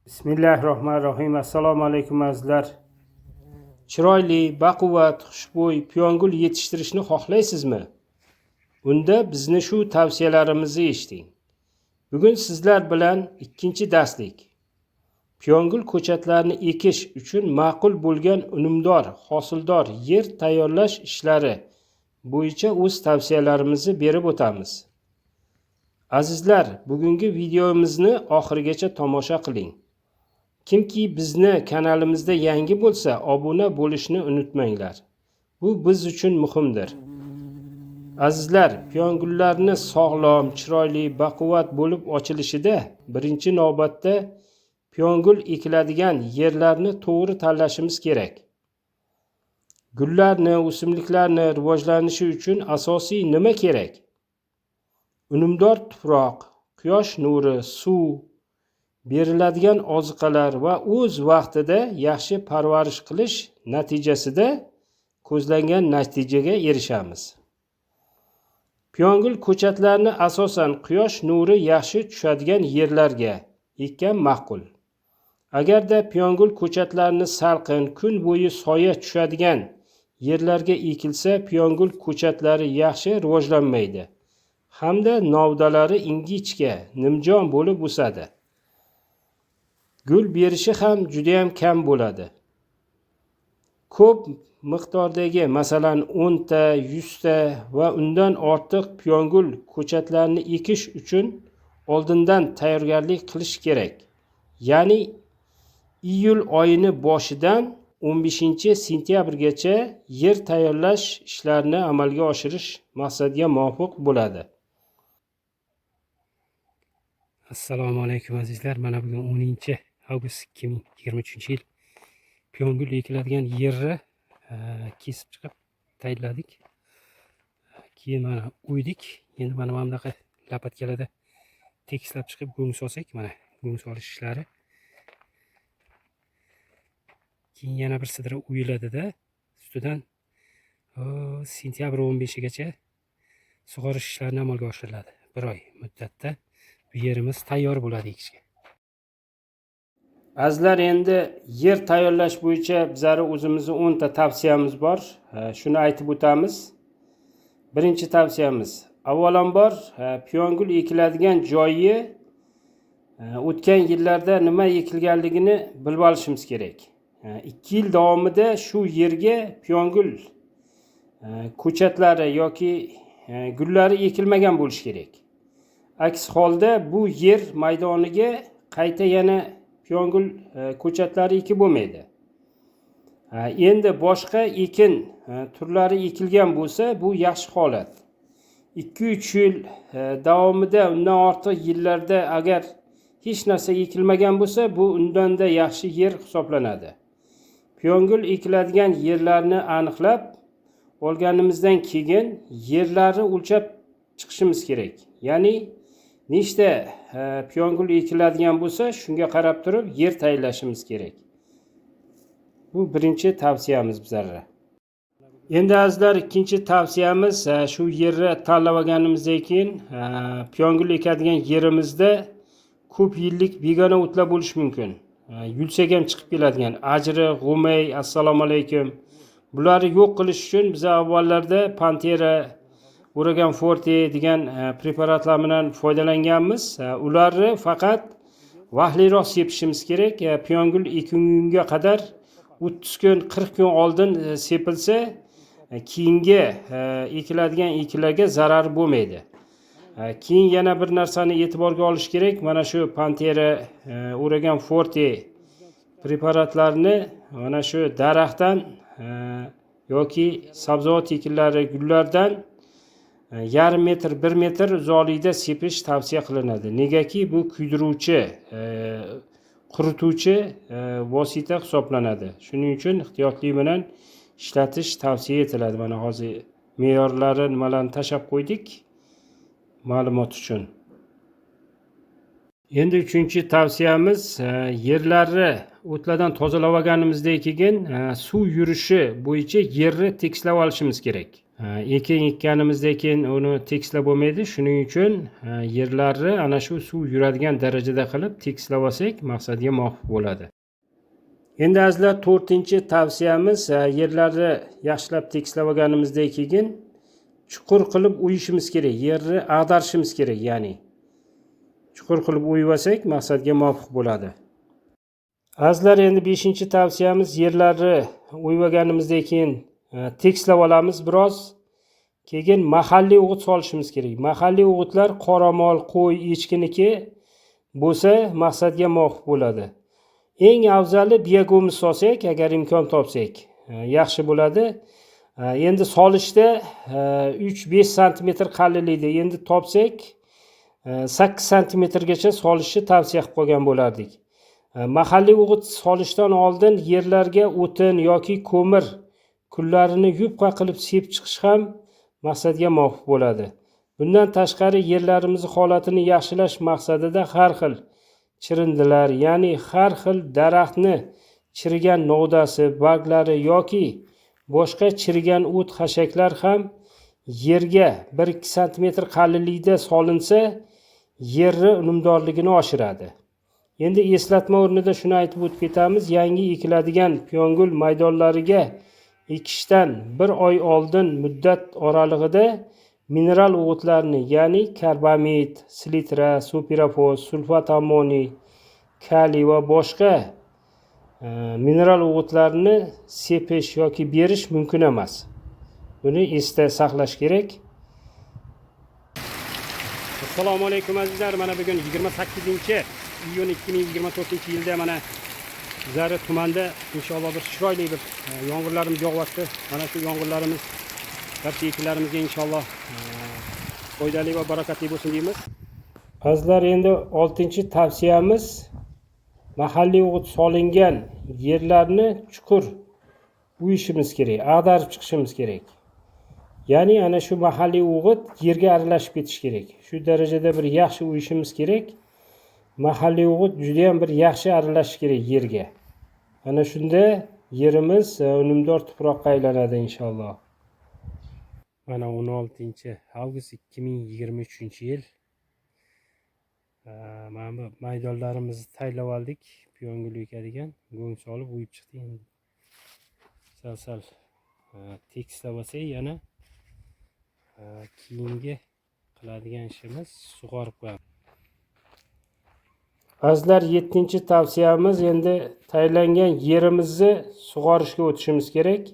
Bismillahirrohmanirrohim. Assalomu alaykum azizlar. Chiroyli, baquvvat, xushbo'y piyongul yetishtirishni xohlaysizmi? Unda bizni shu tavsiyalarimizni eshiting. Bugun sizlar bilan ikkinchi darslik. Piyongul ko'chatlarini ekish uchun ma'qul bo'lgan unumdor, hosildor yer tayyorlash ishlari bo'yicha o'z tavsiyalarimizni berib o'tamiz. Azizlar, bugungi videomizni oxirigacha tomosha qiling. Kimki bizni kanalimizda yangi bo'lsa, obuna bo'lishni unutmanglar. Bu biz uchun muhimdir. Azizlar, piyongullarni sog'lom, chiroyli, baquvvat bo'lib ochilishida birinchi navbatda piyongul ekiladigan yerlarni to'g'ri tanlashimiz kerak. Gullarni, o'simliklarni rivojlanishi uchun asosiy nima kerak? Unumdor tuproq, quyosh nuri, suv, beriladigan oziqalar va o'z vaqtida yaxshi parvarish qilish natijasida ko'zlangan natijaga erishamiz. Piyongul ko'chatlarni asosan quyosh nuri yaxshi tushadigan yerlarga ekkan ma'qul. Agarda piyongul ko'chatlarni salqin, kun bo'yi soya tushadigan yerlarga ekilsa, piyongul ko'chatlari yaxshi rivojlanmaydi hamda novdalari ingichka, nimjon bo'lib o'sadi. Gul berishi ham juda ham kam bo'ladi. Ko'p miqdordagi, masalan 10 ta, 100 ta va undan ortiq piyongul ko'chatlarini ekish uchun oldindan tayyorgarlik qilish kerak. Ya'ni iyul oyini boshidan 15-sentyabrgacha yer tayyorlash ishlarini amalga oshirish maqsadga muvofiq bo'ladi. Assalomu alaykum azizlar. Mana bugun 10-avgust 2023-yil. Piyongul ekiladigan yerni kesib chiqib tayyorladik. Keyin mana o'ydik. Endi mana bunaqa lapatkalarda tekislab chiqib go'ng solsak, mana go'ng solish ishlari. Keyin yana bir sidra o'yiladi-da, ustidan sentyabr 15-gacha sug'orish ishlarini amalga oshiriladi. 1 oy muddatda bu yerimiz tayyor bo'ladi ekishga. Azizlar, endi yer tayyorlash bo'yicha bizning o'zimizning 10 ta tavsiyamiz bor. Shuni aytib o'tamiz. Birinchi tavsiyamiz: avvalambor piyongul ekiladigan joyi o'tgan yillarda nima ekilganligini bilib olishimiz kerak. 2 yil davomida shu yerga piyongul ko'chatlari yoki gullari ekilmagan bo'lishi kerak. Aks holda bu yer maydoniga qayta yana piyongul ko'chatlari ekib bo'lmaydi. Endi boshqa ekin turlari ekilgan bo'lsa, bu yaxshi holat. 2-3 yil davomida, undan ortiq yillarda agar hech narsa ekilmagan bo'lsa, bu undanda yaxshi yer hisoblanadi. Piyongul ekiladigan yerlarni aniqlab olganimizdan keyin yerlarni o'lchab chiqishimiz kerak. Ya'ni nechta piyongul ekiladigan bo'lsa, shunga qarab turib yer tayyorlashimiz kerak. Bu birinchi tavsiyamiz bizlarga. Endi azizlar, ikkinchi tavsiyamiz, shu yerni tanlab olganimizdan keyin piyongul ekadigan yerimizda ko'p yillik begona o'tlar bo'lishi mumkin. Yulsak ham chiqib keladigan ajri, g'umay, assalomu alaykum. Bularni yo'q qilish uchun biz avvallarda Pantera, Uragan Forte degan preparatlar bilan foydalanganmiz. Ularni faqat vaqtliroq sepishimiz kerak. Piyongul ekinga qadar 30 kun, 40 kun oldin sepilsa, keyingi ekiladigan ekinlarga zarar bo'lmaydi. Keyin yana bir narsani e'tiborga olish kerak. Mana shu Pantera, Uragan Forte preparatlarni mana shu daraxtdan yoki sabzavot ekinlari, gullardan 0,5 metr, 1 metr uzoqlikda sepish tavsiya qilinadi. Negaki bu kuydiruvchi, qurituvchi vosita hisoblanadi. Shuning uchun ehtiyotlik bilan ishlatish tavsiya etiladi. Mana hozir me'yorlari nimalarni tashab qo'ydik ma'lumot uchun. Endi uchinchi tavsiyamiz, yerlarni o'tlardan tozalab olganimizdan keyin suv yurishi bo'yicha yerni tekislab olishimiz kerak. ekin ekkanimizdan keyin uni tekislab bo'lmaydi. Shuning uchun yerlarni ana shu suv yuradigan darajada qilib tekislab olsak maqsadga muvofiq bo'ladi. Endi azizlar 4-tavsiyamiz yerlarni yaxshilab tekislab olganimizdan keyin chuqur qilib uyishimiz kerak. Yerni ag'darishimiz kerak, ya'ni chuqur qilib uyib olsak maqsadga muvofiq bo'ladi. Azizlar, endi 5-tavsiyamiz yerlarni uyib olganimizdan keyin tekislab olamiz biroz. Keyin mahalliy o'g'it solishimiz kerak. Mahalliy o'g'itlar qoramol, qo'y, echkiniki bo'lsa maqsadga muvofiq bo'ladi. Eng afzali biogo'miz solsak, agar imkon topsak, yaxshi bo'ladi. Endi solishda 3-5 sm qalinlikda, endi topsak 8 sm gacha solishni tavsiya qilib qolgan bo'lardik. Mahalliy o'g'it solishdan oldin yerlarga o'tin yoki ko'mir kullarini yupqa qilib sepib chiqish ham maqsadga muvofiq bo'ladi. Bundan tashqari yerlarimizni holatini yaxshilash maqsadida har xil chirindilar, ya'ni har xil daraxtni chirigan novdasi, barglari yoki boshqa chirigan o't xashaklar ham yerga 1-2 sm qalinlikda solinsa yerni unumdorligini oshiradi. Endi eslatma o'rnida shuni aytib o'tib ketamiz. Yangi ekiladigan pyongul maydonlariga ekishdan 1 oy oldin muddat oralig'ida mineral o'g'itlarni, ya'ni karbamid, silitra, superafos, sulfat ammoniy, kaliy va boshqa mineral o'g'itlarni sepish yoki berish mumkin emas. Buni esda saqlash kerak. Assalomu alaykum azizlar. Mana bugun 28-iyun 2024-yilda mana Zari tumanida inshaalloh bir chiroyli bir yomg'irlarimiz yog'yapti. Mana shu yomg'irlarimiz barcha ekinlarimizga inshaalloh foydali va barakatli bo'lsin deymiz. Azizlar, endi 6-tavsiyamiz mahalliy o'g'it solingan yerlarni chuqur uyishimiz kerak, ag'darib chiqishimiz kerak. Ya'ni ana shu mahalliy o'g'it yerga aralashib ketish kerak. Shu darajada bir yaxshi uyishimiz kerak. Mahalliy o'g'it juda ham bir yaxshi aralashishi kerak yerga. Ana shunda yerimiz unumdor tuproqqa aylanadi inshaalloh. Mana 16-avgust 2023-yil. Mana bu maydonlarimizni tayyorlab oldik. Pyongul ekadigan go'ng solib uyib chiqdik. Sal tekislab olsak yana keyingi qiladigan ishimiz sug'orib qo'yamiz. Azizlar, 7-tavsiyamiz endi tayyorlangan yerimizni sug'orishga o'tishimiz kerak.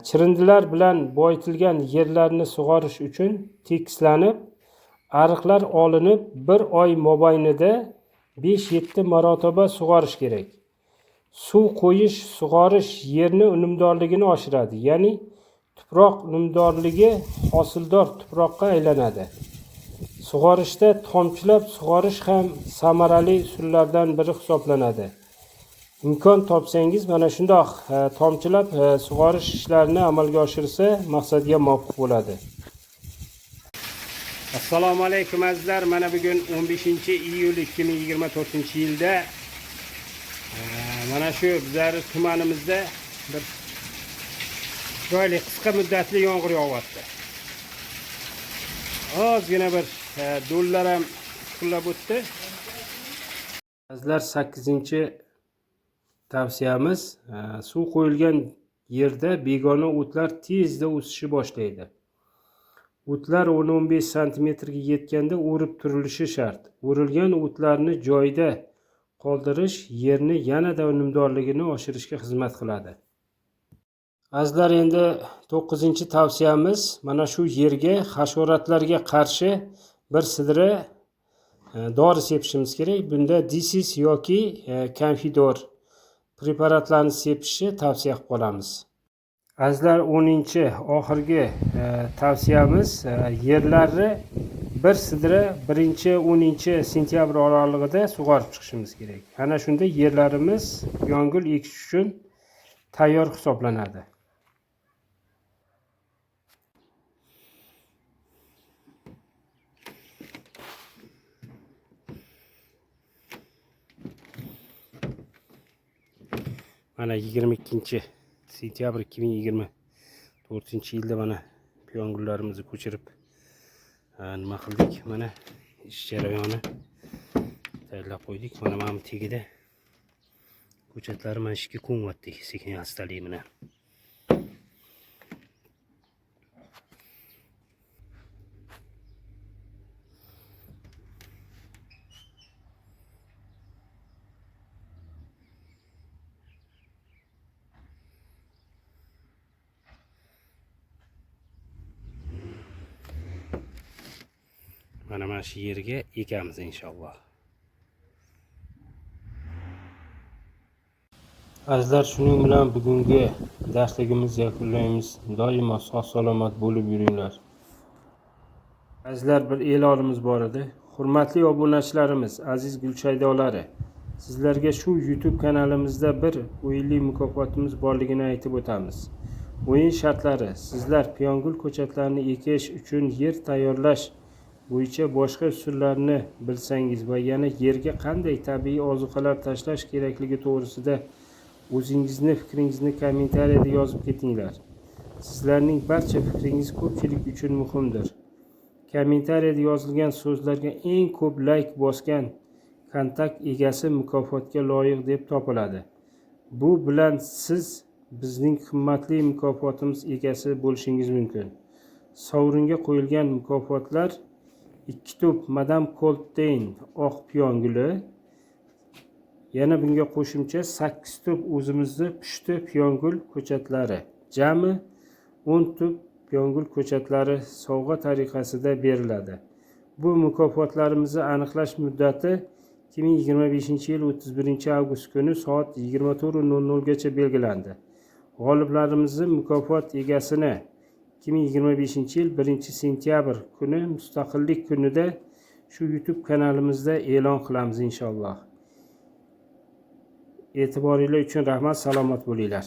Chirindilar bilan boyitilgan yerlarni sug'orish uchun tekislanib, ariqlar olinib 1 oy mobaynida 5-7 marotaba sug'orish kerak. Suv qo'yish, sug'orish yerni unumdorligini oshiradi. Ya'ni tuproq unumdorligi hosildor tuproqqa aylanadi. Sug'orishda tomchilab sug'orish ham samarali usullardan biri hisoblanadi. Imkon topsangiz mana shundoq tomchilab sug'orish ishlarini amalga oshirsa maqsadga muvofiq bo'ladi. Assalomu alaykum azizlar. Mana bugun 15-iyul 2024-yilda mana shu bizlar tumanimizda bir chiroyli qisqa muddatli yomg'ir yog'yapti. Ozgina bir do'llar ham qullab o'tdi. Azizlar, 8-tavsiyamiz suv qo'yilgan yerda begona o'tlar tezda o'sishni boshlaydi. O'tlar 10-15 sm ga yetganda o'rib turilishi shart. O'rilgan o'tlarni joyida qoldirish yerni yanada unumdorligini oshirishga xizmat qiladi. Azizlar, endi 9-tavsiyamiz mana shu yerga hasharotlarga qarshi bir sidra dori sepishimiz kerak. Bunda disis yoki konfidor preparatlarni sepishni tavsiya qilib qolamiz. Azizlar, 10-oxirgi tavsiyamiz yerlarni bir sidra 1-10 sentyabr oralig'ida sug'orib chiqishimiz kerak. Ana shunda yerlarimiz yong'il ekish uchun tayyor hisoblanadi. Mana 22-sentyabr 2024-yilda mana piyongullarimizni ko'chirib nima qildik? Mana ish jarayoni tayyorlab qo'ydik. Mana bu tegida ko'chatlarni mana shu yerga qo'yib sekin astalik bilan. Mana shu yerga ekamiz inshaalloh. Azizlar, shuning bilan bugungi darsligimizni yakunlaymiz. Doimo sog' salomat bo'lib yuringlar. Azizlar, bir e'lonimiz bor edi. Hurmatli obunachilarimiz, aziz gulchaydolari, sizlarga shu YouTube kanalimizda bir o'yinli mukofotimiz borligini aytib o'tamiz. O'yin shartlari: sizlar piyongul ko'chatlarini ekish uchun yer tayyorlash bo'yicha boshqa usullarni bilsangiz va yana yerga qanday tabiiy ozuqalar tashlash kerakligi to'g'risida o'zingizni fikringizni kommentariyada yozib ketinglar. Sizlarning barcha fikringiz ko'pchilik uchun muhimdir. Kommentariyada yozilgan so'zlarga eng ko'p layk bosgan kontakt egasi mukofotga loyiq deb topiladi. Bu bilan siz bizning qimmatli mukofotimiz egasi bo'lishingiz mumkin. Sovringa qo'yilgan mukofotlar 2 tup Madame Coltain oq piyonguli, yana bunga qo'shimcha 8 tup o'zimizning pushti piyongul ko'chatlari, jami 10 tup piyongul ko'chatlari sovg'a tariqasida beriladi. Bu mukofotlarimizni aniqlash muddati 2025-yil 31-avgust kuni soat 24:00 gacha belgilandi. G'oliblarimizni mukofot egasini 2025-yil 1-sentyabr kuni Mustaqillik kunida shu YouTube kanalimizda e'lon qilamiz inshaalloh. E'tiboringiz uchun rahmat, salomat bo'linglar.